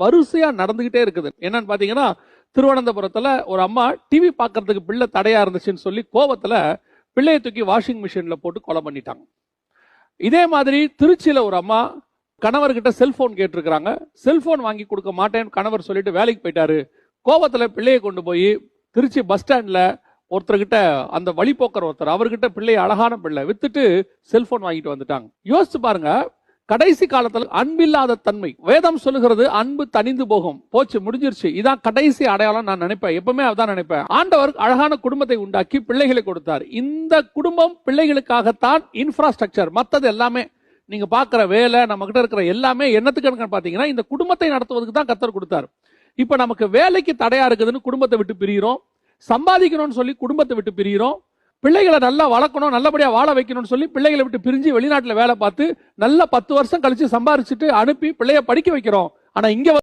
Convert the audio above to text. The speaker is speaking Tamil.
வரிசையா நடந்துகிட்டே இருக்குது. என்னன்னு பாத்தீங்கன்னா, திருவனந்தபுரத்துல ஒரு அம்மா டிவி பாக்குறதுக்கு பிள்ளை தடையா இருந்துச்சுன்னு சொல்லி கோபத்துல பிள்ளையை தூக்கி வாஷிங் மிஷின்ல போட்டு கொலை பண்ணிட்டாங்க. இதே மாதிரி திருச்சியில ஒரு அம்மா கணவர்கிட்ட செல்போன் கேட்டிருக்கிறாங்க. செல்போன் வாங்கி கொடுக்க மாட்டேன்னு கணவர் சொல்லிட்டு வேலைக்கு போயிட்டாரு. கோபத்துல பிள்ளையை கொண்டு போய் திருச்சி பஸ் ஸ்டாண்ட்ல ஒருத்தர்கிட்ட, அந்த வழிபோக்கர் ஒருத்தர், அவர்கிட்ட பிள்ளையை, அழகான பிள்ளை, வித்துட்டு செல்போன் வாங்கிட்டு வந்துட்டாங்க. யோசிச்சு பாருங்க, கடைசி காலத்துல அன்பில்லாத தன்மை. வேதம் சொல்லுகிறது அன்பு தனிந்து போகும், போச்சு, முடிஞ்சிருச்சு. இதான் கடைசி அடையாளம் நான் நினைப்பேன். எப்பவுமே அதான் நினைப்பேன். ஆண்டவர் அழகான குடும்பத்தை உண்டாக்கி பிள்ளைகளை கொடுத்தார். இந்த குடும்பம் பிள்ளைகளுக்காகத்தான் இன்ஃப்ராஸ்ட்ரக்சர். மத்தது எல்லாமே நீங்க பாக்குற வேலை, நம்ம கிட்ட இருக்கிற எல்லாமே என்னத்துக்கு பாத்தீங்கன்னா இந்த குடும்பத்தை நடத்துவதற்கு தான் கர்த்தர் கொடுத்தார். இப்ப நமக்கு வேலைக்கு தடையா இருக்குதுன்னு குடும்பத்தை விட்டு பிரிகிறோம், சம்பாதிக்கணும்னு சொல்லி குடும்பத்தை விட்டு பிரிகிறோம், பிள்ளைகளை நல்லா வளர்க்கணும், நல்லபடியா வாழ வைக்கணும்னு சொல்லி பிள்ளைகளை விட்டு பிரிஞ்சு வெளிநாட்டுல வேலை பார்த்து நல்லா 10 வருஷம் கழிச்சு சம்பாரிச்சுட்டு அனுப்பி பிள்ளைய படிக்க வைக்கிறோம். ஆனா இங்க